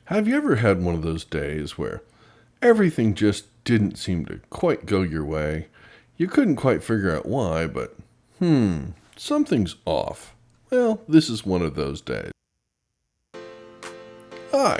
Have you ever had one of those days where everything just didn't seem to quite go your way? You couldn't quite figure out why, but something's off. Well, this is one of those days. Hi,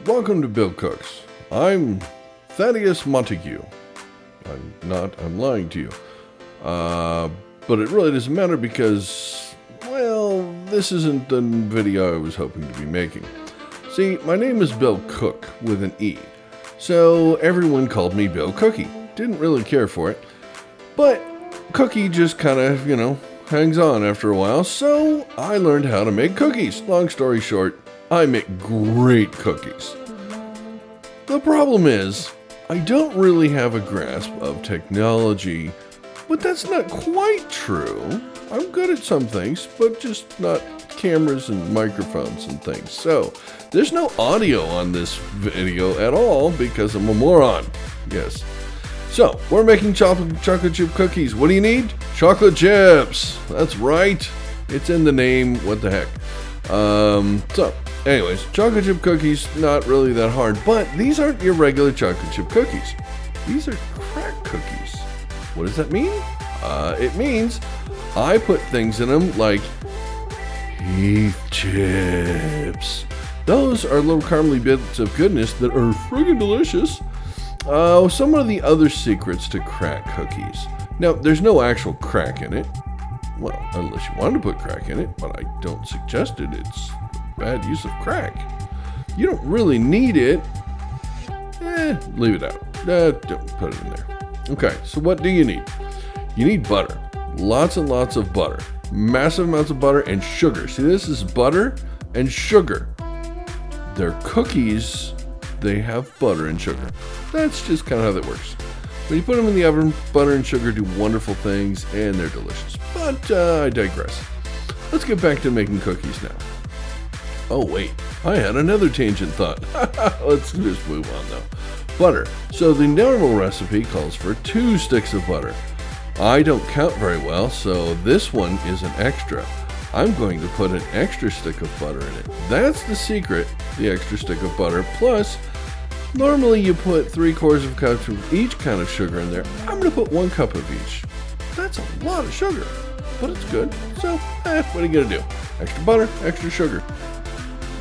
welcome to Bill Cooks. I'm Thaddeus Montague. I'm lying to you. But it really doesn't matter because, well, this isn't the video I was hoping to be making. See, my name is Bill Cooke with an E, so everyone called me Bill Cookie. Didn't really care for it, but Cookie just kind of, hangs on after a while, so I learned how to make cookies. Long story short, I make great cookies. The problem is, I don't really have a grasp of technology, but that's not quite true. I'm good at some things, but just not cameras and microphones and things. So, there's no audio on this video at all because I'm a moron. Yes. So, we're making chocolate chip cookies. What do you need? Chocolate chips. That's right. It's in the name. What the heck? So, anyways, chocolate chip cookies, not really that hard, but these aren't your regular chocolate chip cookies. These are crack cookies. What does that mean? It means I put things in them like Heath chips. Those are little caramely bits of goodness that are friggin' delicious. Some of the other secrets to crack cookies. Now, there's no actual crack in it. Well, unless you wanted to put crack in it, but I don't suggest it. It's bad use of crack. You don't really need it. Leave it out. Don't put it in there. Okay, so what do you need? You need butter. Lots and lots of butter. Massive amounts of butter and sugar. See, this is butter and sugar. They're cookies. They have butter and sugar. That's just kind of how that works. When you put them in the oven, butter and sugar do wonderful things, and they're delicious. But I digress. Let's get back to making cookies now. Oh, wait. I had another tangent thought. Let's just move on, though. Butter. So the normal recipe calls for 2 sticks of butter. I don't count very well, so this one is an extra. I'm going to put an extra stick of butter in it. That's the secret, the extra stick of butter. Plus, normally you put 3/4 of a cup of each kind of sugar in there. I'm going to put 1 cup of each. That's a lot of sugar, but it's good. So, what are you going to do? Extra butter, extra sugar.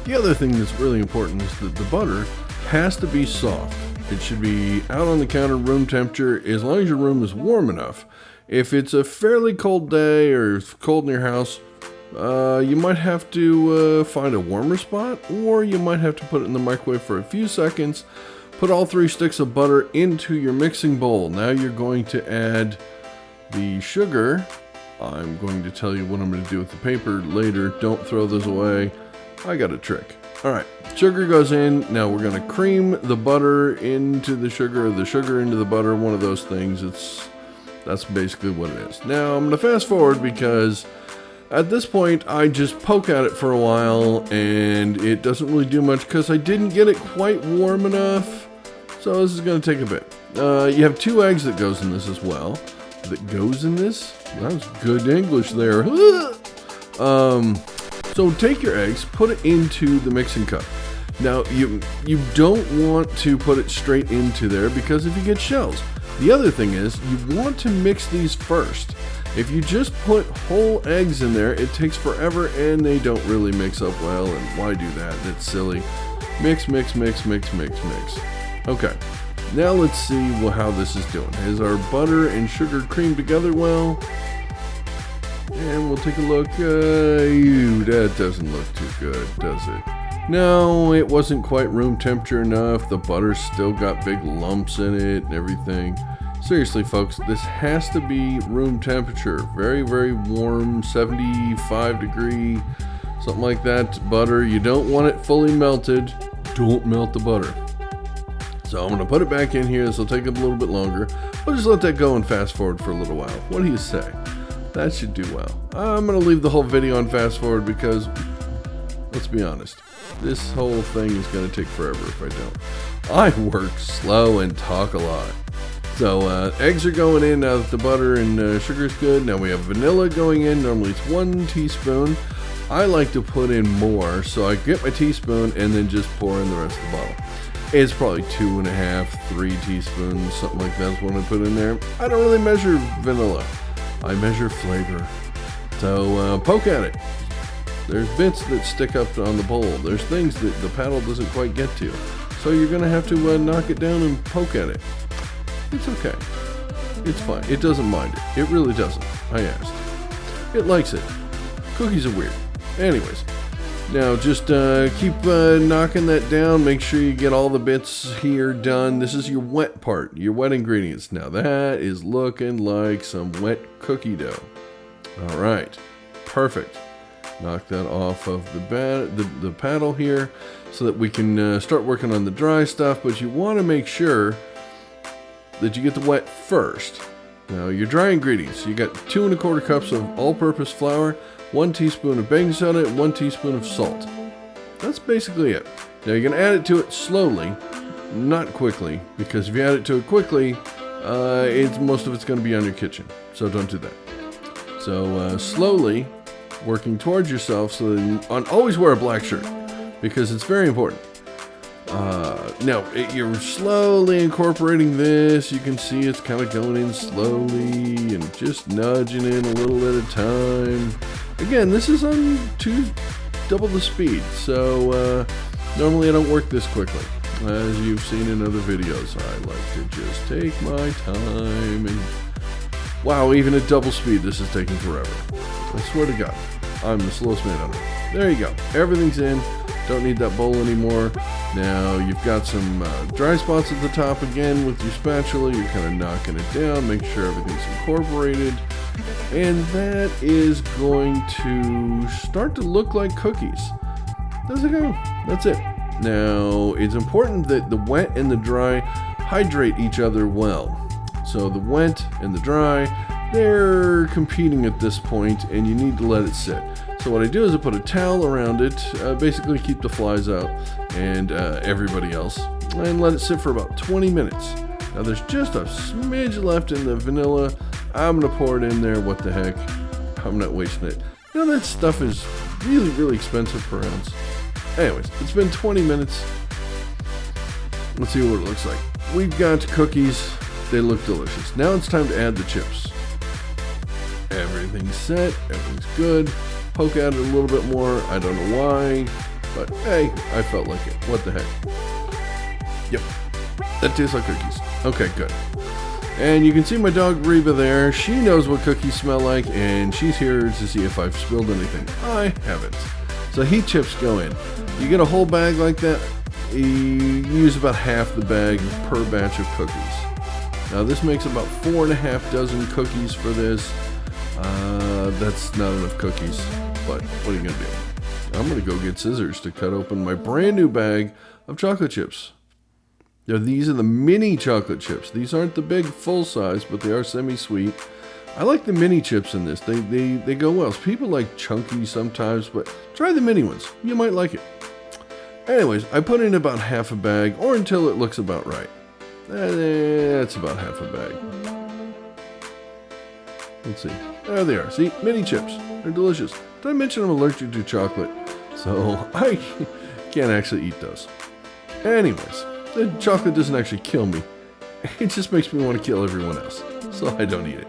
The other thing that's really important is that the butter has to be soft. It should be out on the counter, room temperature, as long as your room is warm enough. If it's a fairly cold day or it's cold in your house, you might have to find a warmer spot, or you might have to put it in the microwave for a few seconds. Put all 3 sticks of butter into your mixing bowl. Now you're going to add the sugar. I'm going to tell you what I'm going to do with the paper later. Don't throw those away. I got a trick. Alright, sugar goes in. Now we're going to cream the butter into the sugar, or the sugar into the butter, one of those things. That's basically what it is. Now I'm going to fast forward because at this point I just poke at it for a while and it doesn't really do much because I didn't get it quite warm enough. So this is going to take a bit. You have 2 eggs that goes in this as well. That goes in this? That was good English there. So take your eggs, put it into the mixing cup. Now, you don't want to put it straight into there because if you get shells. The other thing is, you want to mix these first. If you just put whole eggs in there, it takes forever and they don't really mix up well, and why do that? That's silly. Mix, mix, mix, mix, mix, mix. Okay, now let's see how this is doing. Is our butter and sugar creamed together well? And we'll take a look. That doesn't look too good, does it? No, it wasn't quite room temperature enough. The butter still got big lumps in it and everything. Seriously, folks, this has to be room temperature. Very, very warm, 75 degree, something like that. Butter, you don't want it fully melted. Don't melt the butter. So I'm going to put it back in here. This will take a little bit longer. We'll just let that go and fast forward for a little while. What do you say? That should do well. I'm going to leave the whole video on fast forward because, let's be honest, this whole thing is going to take forever if I don't. I work slow and talk a lot. So eggs are going in now that the butter and sugar is good. Now we have vanilla going in. Normally it's 1 teaspoon. I like to put in more, so I get my teaspoon and then just pour in the rest of the bottle. It's probably 2.5, 3 teaspoons, something like that is what I put in there. I don't really measure vanilla. I measure flavor. So poke at it. There's bits that stick up on the bowl. There's things that the paddle doesn't quite get to. So you're going to have to knock it down and poke at it. It's okay. It's fine. It doesn't mind it. It really doesn't. I asked. It likes it. Cookies are weird. Anyways. Now just keep knocking that down. Make sure you get all the bits here done. This is your wet part, your wet ingredients. Now that is looking like some wet cookie dough. All right, perfect. Knock that off of the paddle here so that we can start working on the dry stuff. But you want to make sure that you get the wet first. Now your dry ingredients. You got 2 1/4 cups of all-purpose flour, 1 teaspoon of baking soda, and 1 teaspoon of salt. That's basically it. Now you're going to add it to it slowly, not quickly, because if you add it to it quickly, most of it's going to be on your kitchen. So don't do that. So slowly, working towards yourself. So that always wear a black shirt, because it's very important. Now you're slowly incorporating this. You can see it's kind of going in slowly and just nudging in a little at a time. Again, this is on double the speed, so normally I don't work this quickly. As you've seen in other videos, I like to just take my time and wow, even at double speed, this is taking forever. I swear to God, I'm the slowest man on earth. There you go. Everything's in. Don't need that bowl anymore. Now you've got some dry spots at the top again with your spatula. You're kind of knocking it down, make sure everything's incorporated. And that is going to start to look like cookies. There you go. That's it. Now, it's important that the wet and the dry hydrate each other well. So the wet and the dry, they're competing at this point, and you need to let it sit. So what I do is I put a towel around it, basically keep the flies out and everybody else, and let it sit for about 20 minutes. Now there's just a smidge left in the vanilla. I'm going to pour it in there. What the heck? I'm not wasting it. You know, that stuff is really, really expensive per ounce. Anyways, it's been 20 minutes. Let's see what it looks like. We've got cookies. They look delicious. Now it's time to add the chips. Everything's set. Everything's good. Poke at it a little bit more. I don't know why, but hey, I felt like it. What the heck? Yep. That tastes like cookies. Okay, good. And you can see my dog Reba there. She knows what cookies smell like, and she's here to see if I've spilled anything. I haven't. So heat chips go in. You get a whole bag like that, you use about half the bag per batch of cookies. Now this makes about 4.5 dozen cookies for this. That's not enough cookies, but what are you gonna do? I'm gonna go get scissors to cut open my brand new bag of chocolate chips. Now, these are the mini chocolate chips. These aren't the big full size, but they are semi-sweet. I like the mini chips in this. They go well. People like chunky sometimes, but try the mini ones. You might like it. Anyways, I put in about half a bag, or until it looks about right. That's about half a bag. Let's see. There they are. See? Mini chips. They're delicious. Did I mention I'm allergic to chocolate? So I can't actually eat those. Anyways. The chocolate doesn't actually kill me. It just makes me want to kill everyone else. So I don't eat it.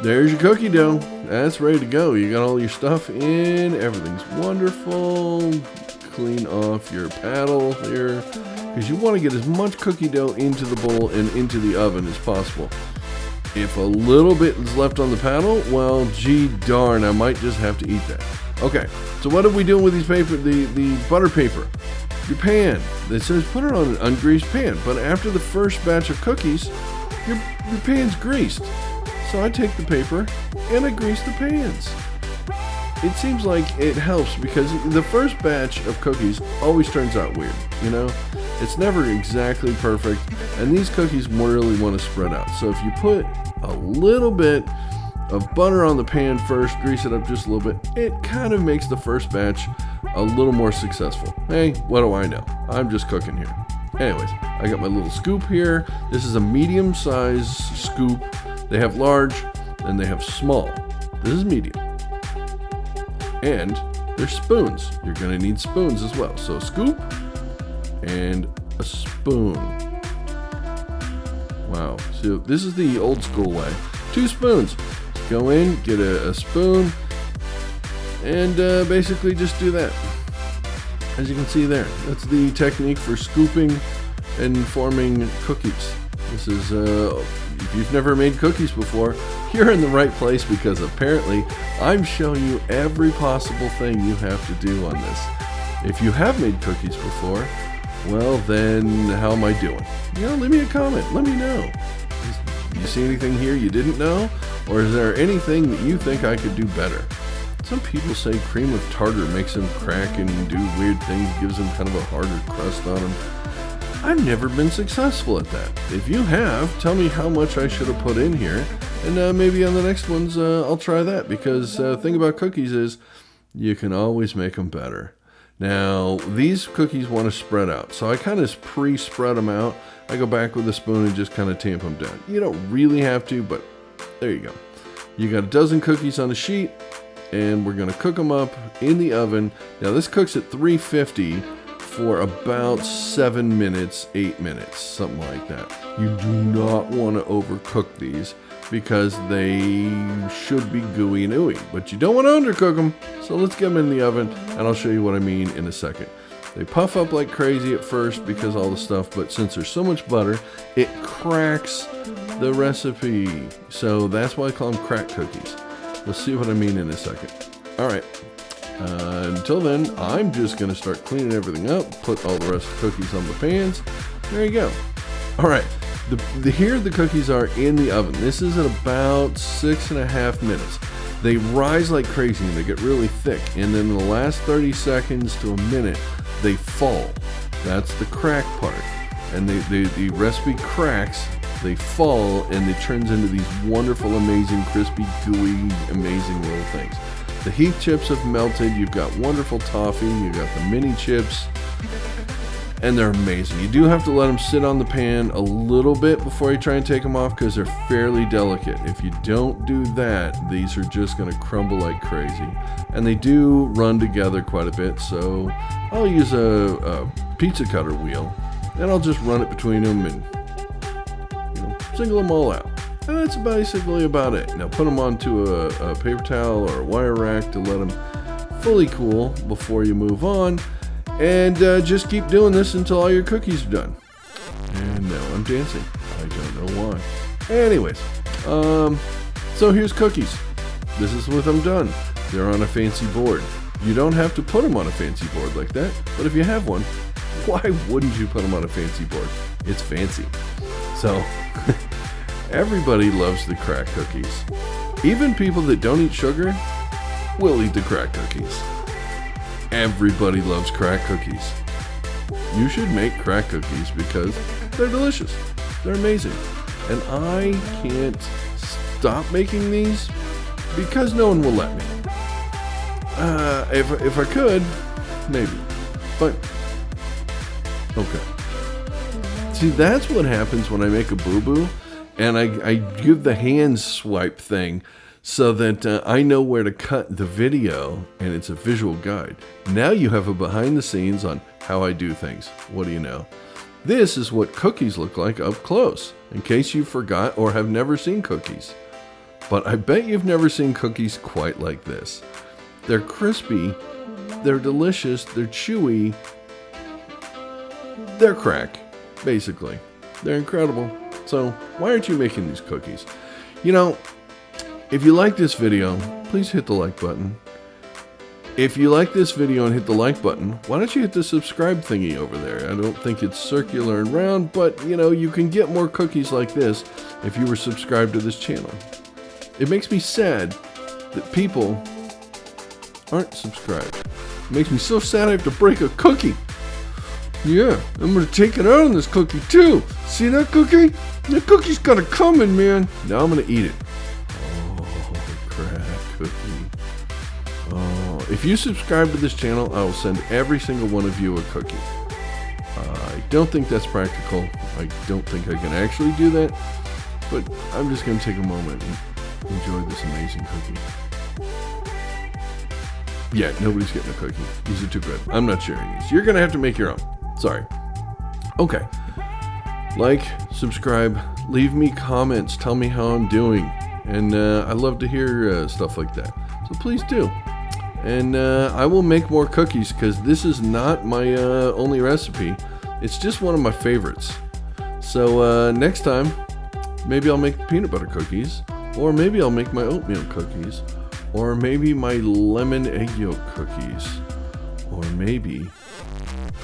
There's your cookie dough. That's ready to go. You got all your stuff in. Everything's wonderful. Clean off your paddle here, because you want to get as much cookie dough into the bowl and into the oven as possible. If a little bit is left on the paddle, well, gee darn, I might just have to eat that. Okay, so what are we doing with these paper? The butter paper. Your pan. It says put it on an ungreased pan, but after the first batch of cookies, your pan's greased. So I take the paper and I grease the pans. It seems like it helps because the first batch of cookies always turns out weird, you know? It's never exactly perfect, and these cookies really want to spread out. So if you put a little bit of butter on the pan first, grease it up just a little bit, it kind of makes the first batch a little more successful. Hey, what do I know? I'm just cooking here. Anyways, I got my little scoop here. This is a medium-sized scoop. They have large and they have small. This is medium. And there's spoons. You're gonna need spoons as well. So a scoop and a spoon. Wow, so this is the old school way. 2 spoons. Go in, get a spoon, and basically just do that. As you can see there, that's the technique for scooping and forming cookies. This is, if you've never made cookies before, you're in the right place, because apparently I'm showing you every possible thing you have to do on this. If you have made cookies before, well then, how am I doing? You know, leave me a comment, let me know. You see anything here you didn't know? Or is there anything that you think I could do better? Some people say cream of tartar makes them crack and do weird things, gives them kind of a harder crust on them. I've never been successful at that. If you have, tell me how much I should have put in here, and maybe on the next ones I'll try that, because the thing about cookies is you can always make them better. Now, these cookies want to spread out, so I kind of pre-spread them out. I go back with a spoon and just kind of tamp them down. You don't really have to, but there you go. You got a dozen cookies on a sheet, and we're going to cook them up in the oven. Now, this cooks at 350 for about 7 minutes, 8 minutes, something like that. You do not want to overcook these, because they should be gooey and ooey, but you don't want to undercook them. So let's get them in the oven, and I'll show you what I mean in a second. They puff up like crazy at first because all the stuff, but since there's so much butter, it cracks the recipe. So that's why I call them crack cookies. We'll see what I mean in a second. All right. Until then, I'm just going to start cleaning everything up, put all the rest of the cookies on the pans. There you go. All right. Here the cookies are in the oven. This is at about 6.5 minutes. They rise like crazy and they get really thick. And then in the last 30 seconds to a minute, they fall. That's the crack part. And the recipe cracks, they fall, and it turns into these wonderful, amazing, crispy, gooey, amazing little things. The Heath chips have melted. You've got wonderful toffee. You've got the mini chips. And they're amazing. You do have to let them sit on the pan a little bit before you try and take them off, because they're fairly delicate. If you don't do that, these are just going to crumble like crazy. And they do run together quite a bit, so I'll use a pizza cutter wheel, and I'll just run it between them and single them all out. And that's basically about it. Now put them onto a paper towel or a wire rack to let them fully cool before you move on. And just keep doing this until all your cookies are done. And now I'm dancing. I don't know why. Anyways, so here's cookies. This is with them done. They're on a fancy board. You don't have to put them on a fancy board like that, but if you have one, why wouldn't you put them on a fancy board? It's fancy. So, everybody loves the crack cookies. Even people that don't eat sugar will eat the crack cookies. Everybody loves crack cookies. You should make crack cookies because they're delicious. They're amazing. And I can't stop making these because no one will let me. If I could, maybe. But, okay. See, that's what happens when I make a boo-boo and I give the hand swipe thing so that I know where to cut the video, and it's a visual guide. Now you have a behind the scenes on how I do things. What do you know? This is what cookies look like up close, in case you forgot or have never seen cookies. But I bet you've never seen cookies quite like this. They're crispy, they're delicious, they're chewy, they're crack, basically. They're incredible. So why aren't you making these cookies? You know, if you like this video, please hit the like button. If you like this video and hit the like button, why don't you hit the subscribe thingy over there? I don't think it's circular and round, but you know, you can get more cookies like this if you were subscribed to this channel. It makes me sad that people aren't subscribed. It makes me so sad I have to break a cookie. Yeah, I'm gonna take it out on this cookie too. See that cookie? That cookie's got it coming, man. Now I'm gonna eat it. Crack cookie. Oh, if you subscribe to this channel, I will send every single one of you a cookie. I don't think that's practical. I don't think I can actually do that, but I'm just going to take a moment and enjoy this amazing cookie. Yeah, nobody's getting a cookie. These are too good. I'm not sharing these. You're going to have to make your own. Sorry. Okay. Like, subscribe, leave me comments, tell me how I'm doing. And I love to hear stuff like that. So please do. And I will make more cookies because this is not my only recipe. It's just one of my favorites. So next time, maybe I'll make peanut butter cookies. Or maybe I'll make my oatmeal cookies. Or maybe my lemon egg yolk cookies. Or maybe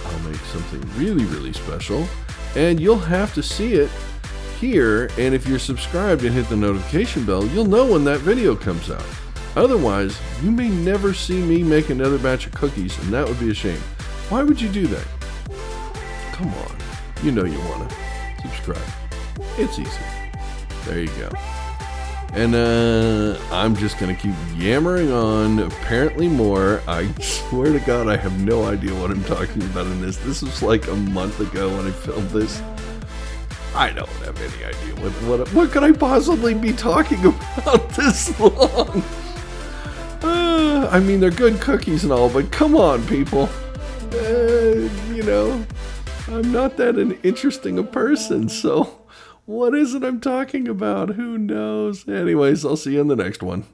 I'll make something really, really special. And you'll have to see it here. And if you're subscribed and hit the notification bell, you'll know when that video comes out. Otherwise, you may never see me make another batch of cookies, and that would be a shame. Why would you do that? Come on. You know you want to subscribe. It's easy. There you go. And I'm just going to keep yammering on, apparently more. I swear to God, I have no idea what I'm talking about in this. This was like a month ago when I filmed this. I don't have any idea what could I possibly be talking about this long? I mean, they're good cookies and all, but come on, people. You know, I'm not that interesting a person, so what is it I'm talking about? Who knows? Anyways, I'll see you in the next one.